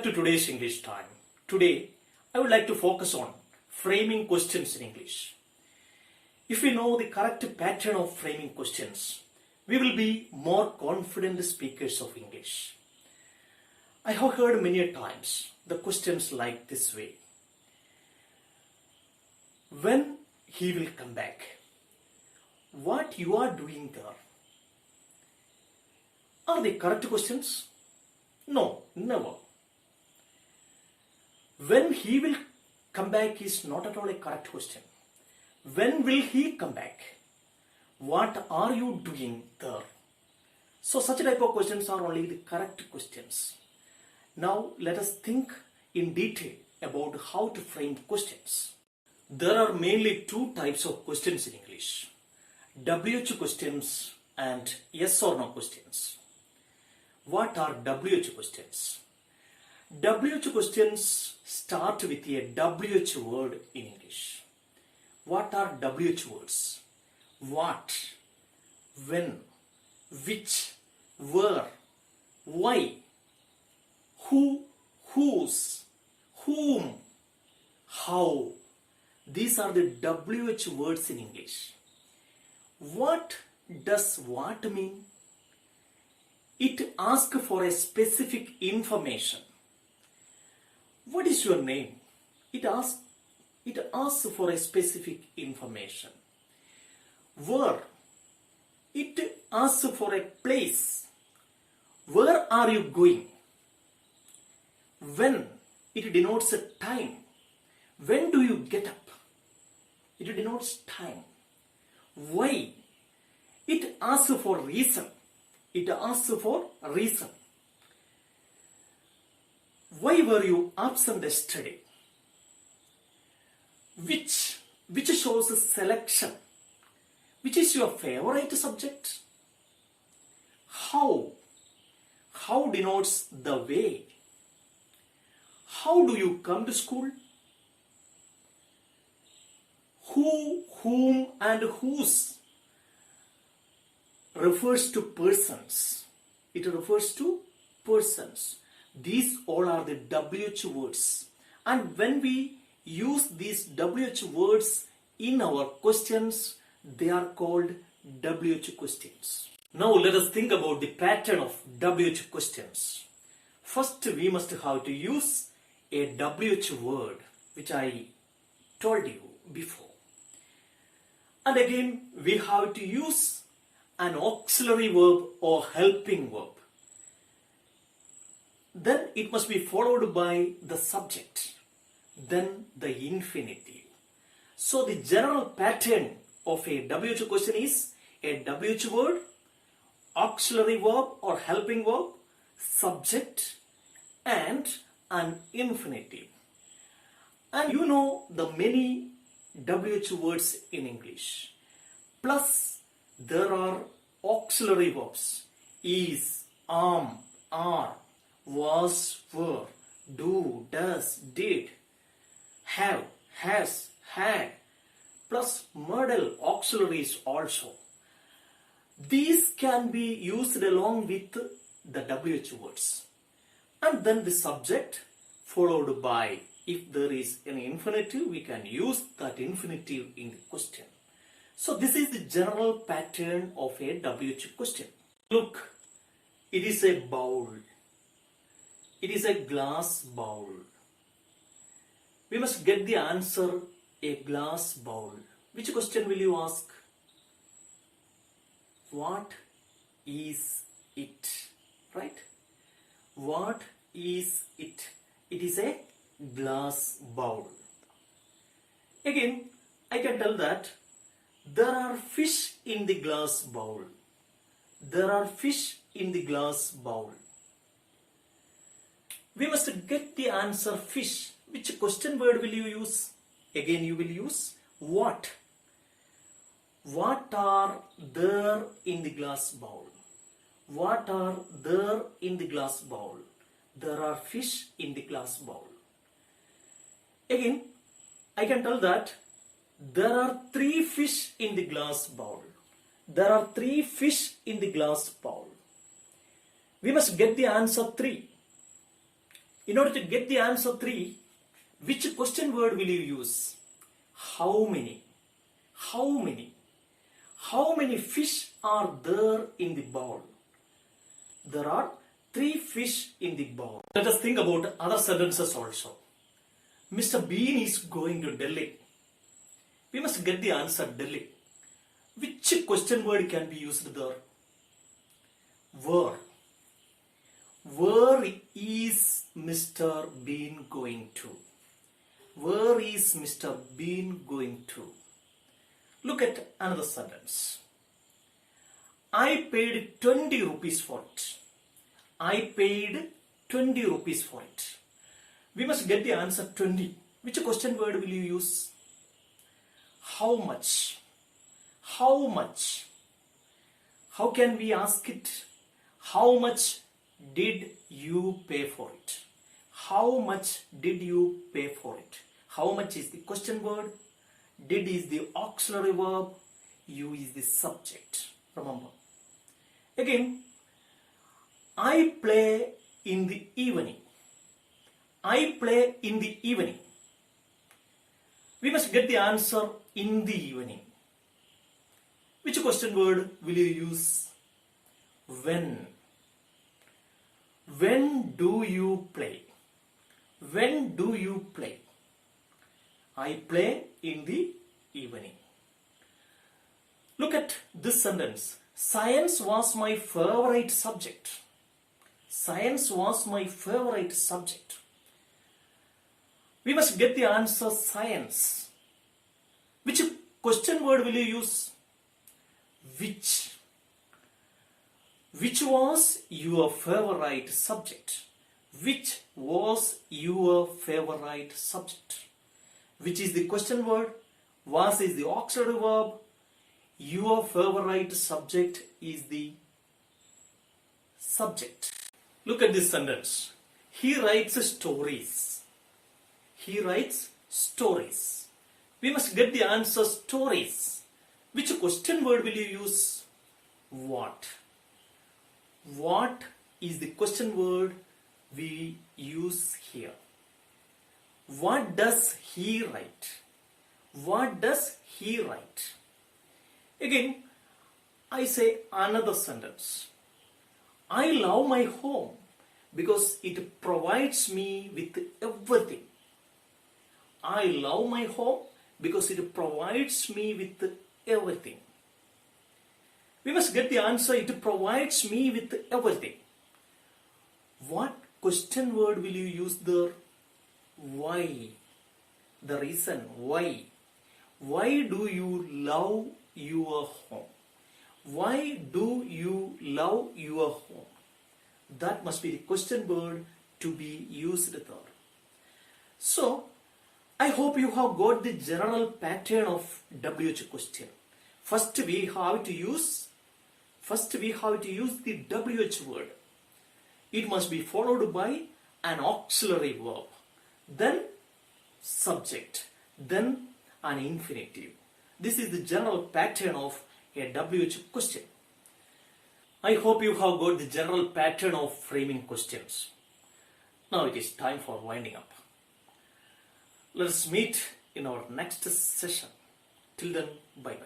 back to today's English time. Today, I would like to focus on framing questions in English. If we know the correct pattern of framing questions, we will be more confident speakers of English. I have heard many times the questions like this way. When he will come back? What you are doing there? Are they correct questions? No, never. When he will come back is not at all a correct question. When will he come back? What are you doing there? So such type of questions are only the correct questions. Now let us think in detail about how to frame questions. There are mainly two types of questions in English. WH questions and yes or no questions. What are WH questions? WH questions start with a WH word in English. What are WH words? What, when, which, where, why, who, whose, whom, how. These are the WH words in English. What does what mean? It asks for a specific information. What is your name? It asks for a specific information. Where? It asks for a place. Where are you going? When? It denotes a time. When do you get up? It denotes time. Why? It asks for reason. It asks for reason. Why were you absent yesterday? Which shows selection. Which is your favorite subject? How denotes the way. How do you come to school? Who, whom and whose refers to persons. It refers to persons. These all are the WH words. And when we use these WH words in our questions, they are called WH questions. Now let us think about the pattern of WH questions. First, we must have to use a WH word, which I told you before. And again, we have to use an auxiliary verb or helping verb. Then it must be followed by the subject, then the infinitive. So the general pattern of a WH question is a WH word, auxiliary verb or helping verb, subject and an infinitive. And you know the many WH words in English. Plus there are auxiliary verbs, is, are, was, were, do, does, did, have, has, had, plus modal auxiliaries also. These can be used along with the WH words. And then the subject followed by, if there is an infinitive, we can use that infinitive in the question. So this is the general pattern of a WH question. Look, it is a bowl. It is a glass bowl. We must get the answer, a glass bowl. Which question will you ask? What is it? Right? What is it? It is a glass bowl. Again, I can tell that there are fish in the glass bowl. There are fish in the glass bowl. We must get the answer fish. Which question word will you use? Again, you will use what. What are there in the glass bowl? What are there in the glass bowl? There are fish in the glass bowl. Again, I can tell that there are 3 fish in the glass bowl. There are 3 fish in the glass bowl. We must get the answer 3. In order to get the answer 3, which question word will you use? How many? How many? How many fish are there in the bowl? There are 3 fish in the bowl. Let us think about other sentences also. Mr. Bean is going to Delhi. We must get the answer Delhi. Which question word can be used there? Where? Where is Mr. Bean going to? Where is Mr. Bean going to? Look at another sentence. I paid 20 rupees for it. I paid 20 rupees for it. We must get the answer 20. Which question word will you use? How much? How much? How can we ask it? How much did you pay for it? How much did you pay for it? How much is the question word? Did is the auxiliary verb. You is the subject. Remember. Again, I play in the evening. I play in the evening. We must get the answer in the evening. Which question word will you use? When? When do you play? When do you play? I play in the evening. Look at this sentence. Science was my favorite subject. Science was my favorite subject. We must get the answer science. Which question word will you use? Which? Which was your favorite subject? Which was your favorite subject? Which is the question word? Was is the auxiliary verb. Your favorite subject is the subject. Look at this sentence. He writes stories. He writes stories. We must get the answer stories. Which question word will you use? What? What is the question word we use here? What does he write? What does he write? Again, I say another sentence. I love my home because it provides me with everything. I love my home because it provides me with everything. We must get the answer. It provides me with everything. What question word will you use there? Why? The reason. Why? Why do you love your home? Why do you love your home? That must be the question word to be used there. So, I hope you have got the general pattern of WH question. First we have to use the WH word. It must be followed by an auxiliary verb, then subject, then an infinitive. This is the general pattern of a WH question. I hope you have got the general pattern of framing questions. Now it is time for winding up. Let us meet in our next session. Till then, bye-bye.